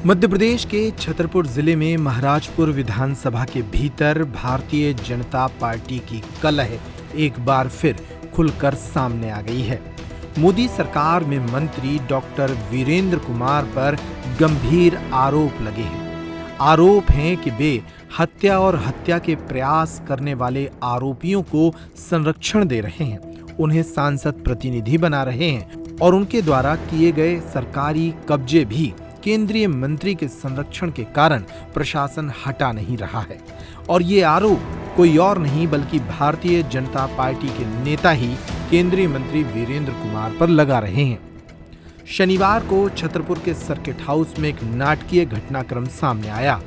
मध्य प्रदेश के छतरपुर जिले में महाराजपुर विधानसभा के भीतर भारतीय जनता पार्टी की कलह एक बार फिर खुलकर सामने आ गई है। मोदी सरकार में मंत्री डॉक्टर वीरेंद्र कुमार पर गंभीर आरोप लगे हैं। आरोप हैं कि वे हत्या और हत्या के प्रयास करने वाले आरोपियों को संरक्षण दे रहे हैं, उन्हें सांसद प्रतिनिधि बना रहे हैं और उनके द्वारा किए गए सरकारी कब्जे भी केंद्रीय मंत्री के संरक्षण के कारण प्रशासन हटा नहीं रहा है। और ये आरोप कोई और नहीं बल्कि भारतीय जनता पार्टी के नेता ही केंद्रीय मंत्री वीरेंद्र कुमार पर लगा रहे हैं। शनिवार को छतरपुर के सर्किट हाउस में एक नाटकीय घटनाक्रम सामने आया।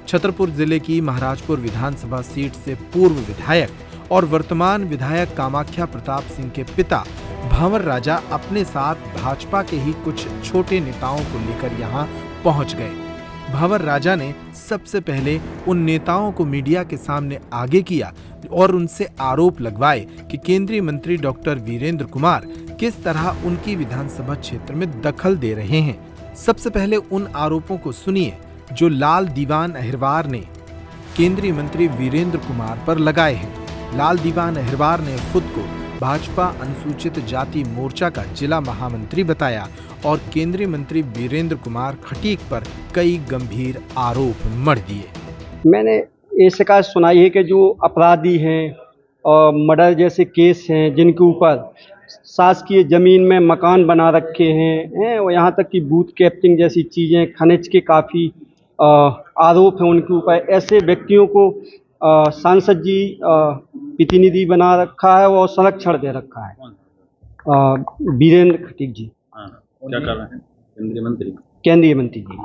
छतरपुर जिले की महाराजपुर विधानसभा सीट से पूर्व विधायक और वर्तमान विधायक कामाख्या प्रताप सिंह के पिता भंवर राजा अपने साथ भाजपा के ही कुछ छोटे नेताओं को लेकर यहां पहुंच गए। भंवर राजा ने सबसे पहले उन नेताओं को मीडिया के सामने आगे किया और उनसे आरोप लगवाए कि केंद्रीय मंत्री डॉक्टर वीरेंद्र कुमार किस तरह उनकी विधानसभा क्षेत्र में दखल दे रहे हैं। सबसे पहले उन आरोपों को सुनिए जो लाल दीवान अहिरवार ने केंद्रीय मंत्री वीरेंद्र कुमार पर लगाए हैं। लाल दीवान अहिरवार ने खुद को भाजपा अनुसूचित जाति मोर्चा का जिला महामंत्री बताया और केंद्रीय मंत्री वीरेंद्र कुमार खटीक पर कई गंभीर आरोप मढ़ दिए। मैंने ये शिकायत सुनाई है कि जो अपराधी हैं और मर्डर जैसे केस हैं जिनके ऊपर शासकीय जमीन में मकान बना रखे हैं और यहाँ तक कि बूथ कैप्टिंग जैसी चीज़ें, खनिज के काफ़ी आरोप हैं उनके ऊपर, ऐसे व्यक्तियों को सांसद जी प्रतिनिधि बना रखा है और संरक्षण दे रखा है। वीरेंद्र खटीक जी। क्या कर रहे हैं? केंद्रीय मंत्री जी।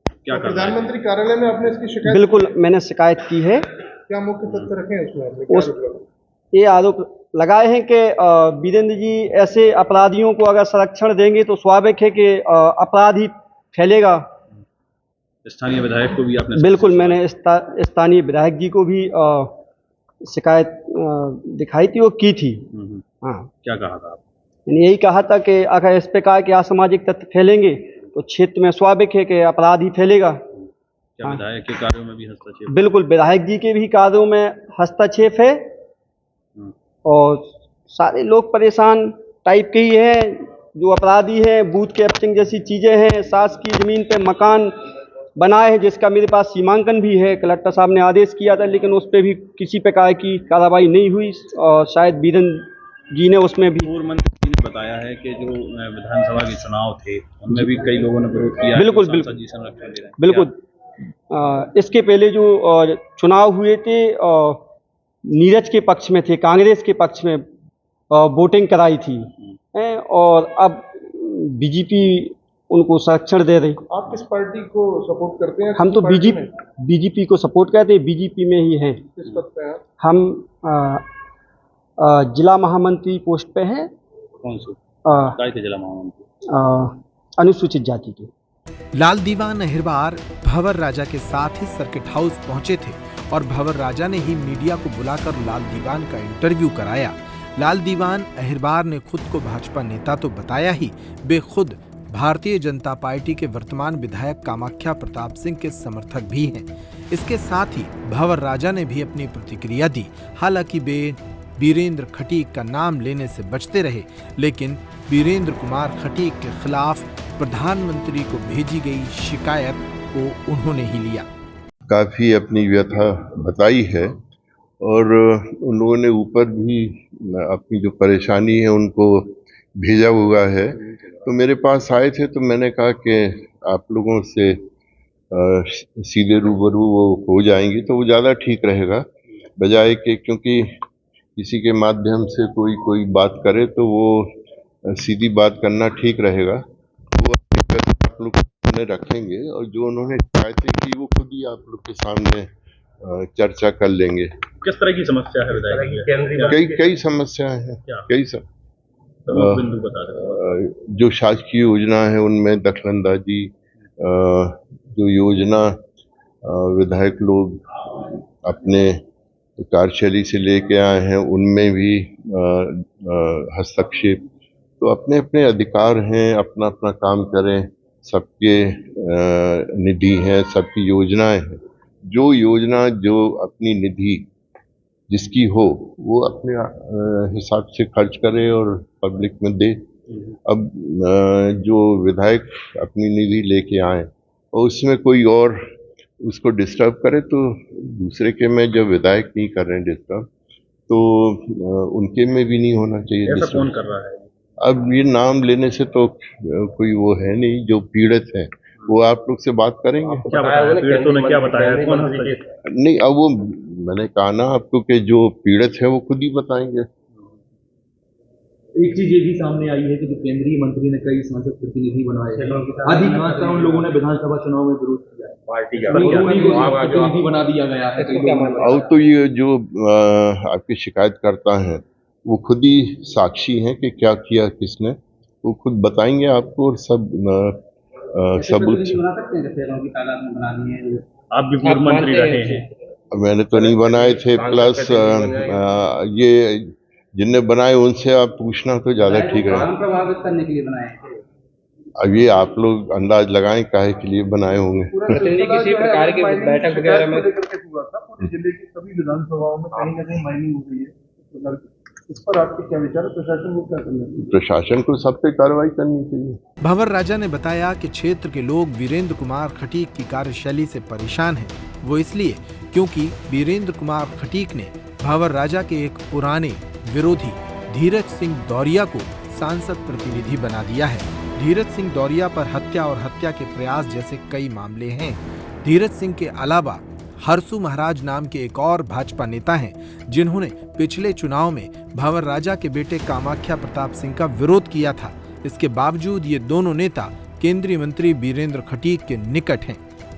क्या कर प्रधानमंत्री कार्यालय में आपने इसकी शिकायत? बिल्कुल, मैंने शिकायत की है। क्या मुख्य तथ्य रखे हैं उसमें? ये आरोप लगाए हैं कि वीरेंद्र जी ऐसे अपराधियों को अगर संरक्षण देंगे तो स्वाभाविक है कि अपराध ही फैलेगा। स्थानीय विधायक को भी आपने? बिल्कुल, मैंने स्थानीय विधायक जी को भी शिकायत दिखाई थी, वो की थी। हाँ। क्या कहा था? मैंने यही कहा था कि अगर इस प्रकार के असामाजिक तत्व फैलेंगे तो क्षेत्र में स्वाभाविक है कि अपराध ही फैलेगा। क्या विधायक के कार्यों में भी हस्तक्षेप? बिल्कुल, विधायक जी के भी कार्यों में हस्तक्षेप है और सारे लोग परेशान टाइप के ही हैं। जो अपराधी हैं, बूथ कैप्चरिंग जैसी चीज़ें हैं, शासकीय जमीन पे मकान बनाए हैं जिसका मेरे पास सीमांकन भी है। कलेक्टर साहब ने आदेश किया था लेकिन उस पर भी किसी प्रकार की कार्रवाई नहीं हुई और शायद वीरेंद्र जी ने उसमें भी। पूर्व मंत्री ने बताया है कि जो विधानसभा के चुनाव थे उनमें भी कई लोगों ने विरोध किया। बिल्कुल बिल्कुल। इसके पहले जो चुनाव हुए थे नीरज के पक्ष में थे, कांग्रेस के पक्ष में वोटिंग कराई थी और अब बीजेपी उनको संरक्षण दे रही। आप किस पार्टी को सपोर्ट करते हैं? हम तो बीजेपी को सपोर्ट करते हैं, बीजेपी में ही हैं। किस पद पे हैं? हम जिला महामंत्री पोस्ट पे हैं। कौन से जिला महामंत्री? अनुसूचित जाति के। लाल दीवान अहिरवार भंवर राजा के साथ ही सर्किट हाउस पहुंचे थे और भंवर राजा ने ही मीडिया को बुलाकर लाल दीवान का इंटरव्यू कराया। लाल दीवान अहिरवार ने खुद को भाजपा नेता तो बताया ही, वे खुद भारतीय जनता पार्टी के वर्तमान विधायक कामाख्या प्रताप सिंह के समर्थक भी हैं। इसके साथ ही भंवर राजा ने भी अपनी प्रतिक्रिया दी। हालांकि वे वीरेंद्र खटीक का नाम लेने से बचते रहे, लेकिन वीरेंद्र कुमार खटीक के खिलाफ प्रधानमंत्री को भेजी गई शिकायत को उन्होंने ही लिया। काफी अपनी व्यथा बताई है और उन लोगों ने ऊपर भी अपनी जो परेशानी है उनको भेजा हुआ है। तो मेरे पास आए थे तो मैंने कहा कि आप लोगों से सीधे रूबरू वो हो जाएंगे तो वो ज़्यादा ठीक रहेगा, बजाय के क्योंकि किसी के माध्यम से कोई बात करे तो वो सीधी बात करना ठीक रहेगा। वो आप लोग सामने रखेंगे और जो उन्होंने शिकायतें की वो खुद ही आप लोग के सामने चर्चा कर लेंगे। किस तरह की समस्या है विधायक? कई समस्याएं हैं, कई सब बिंदु बता दें। जो शासकीय योजना है उनमें दखलंदाजी, जो योजना विधायक लोग अपने कार्यशैली से लेके आए हैं उनमें भी हस्तक्षेप। तो अपने अपने अधिकार हैं, अपना अपना काम करें। सबके निधि हैं, सबकी योजनाएं हैं। जो योजना जो अपनी निधि जिसकी हो वो अपने हिसाब से खर्च करे और पब्लिक में दे। अब जो विधायक अपनी निधि लेके आए और उसमें कोई और उसको डिस्टर्ब करे तो दूसरे के में जब विधायक नहीं कर रहे हैं डिस्टर्ब तो उनके में भी नहीं होना चाहिए। ऐसा कौन कर रहा है? अब ये नाम लेने से तो कोई वो है नहीं। जो पीड़ित है वो आप लोग से बात करेंगे। क्या बताया पीड़ितों ने, क्या बताया, कौन हस्तक्षेप? नहीं, अब वो मैंने कहा ना आपको कि जो पीड़ित है वो खुद ही बताएंगे। एक चीज ये भी सामने आई है कि जो केंद्रीय मंत्री ने कई सांसद प्रतिनिधि बनाए हैं, अधिकांश उन लोगों ने विधानसभा चुनाव में विरोध किया है, पार्टी प्रतिनिधि बना दिया गया है। अब तो ये जो आपकी शिकायत करता है वो खुद ही साक्षी हैं कि क्या किया किसने, वो खुद बताएंगे आपको और सब सबूत। आप भी पूर्व मंत्री रहे हैं। मैंने तो नहीं बनाए थे, प्लस ये जिनने बनाए उनसे आप पूछना तो ज्यादा ठीक है। प्रभावित करने के लिए बनाए थे। अब ये आप लोग अंदाज लगाएं काहे के लिए बनाए होंगे। किसी प्रकार की बैठक वगैरह में पूरे जिले की सभी विधानसभाओं में कहीं ना कहीं माइनिंग हो गई है, इस पर आपके क्या विचार है? प्रशासन को क्या करना चाहिए? प्रशासन को सब पे कार्रवाई करनी चाहिए। भंवर राजा ने बताया कि क्षेत्र के लोग वीरेंद्र कुमार खटीक की कार्यशैली से परेशान हैं। वो इसलिए क्योंकि वीरेंद्र कुमार खटीक ने भंवर राजा के एक पुराने विरोधी धीरज सिंह दौरिया को सांसद प्रतिनिधि बना दिया है। धीरज सिंह दौरिया पर हत्या और हत्या के प्रयास जैसे कई मामले हैं। धीरज सिंह के अलावा हरसू महाराज नाम के एक और भाजपा नेता हैं जिन्होंने पिछले चुनाव में भंवर राजा के बेटे कामाख्या प्रताप सिंह का विरोध किया था। इसके बावजूद ये दोनों नेता केंद्रीय मंत्री वीरेंद्र खटीक के निकट हैं।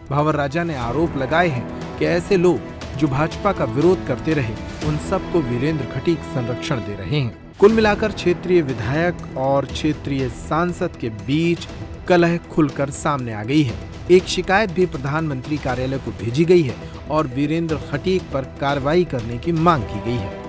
भंवर राजा ने आरोप लगाए हैं कि ऐसे लोग जो भाजपा का विरोध करते रहे उन सबको वीरेंद्र खटीक संरक्षण दे रहे हैं। कुल मिलाकर क्षेत्रीय विधायक और क्षेत्रीय सांसद के बीच कलह खुलकर सामने आ गई है। एक शिकायत भी प्रधानमंत्री कार्यालय को भेजी गई है और वीरेंद्र खटीक पर कार्रवाई करने की मांग की गई है।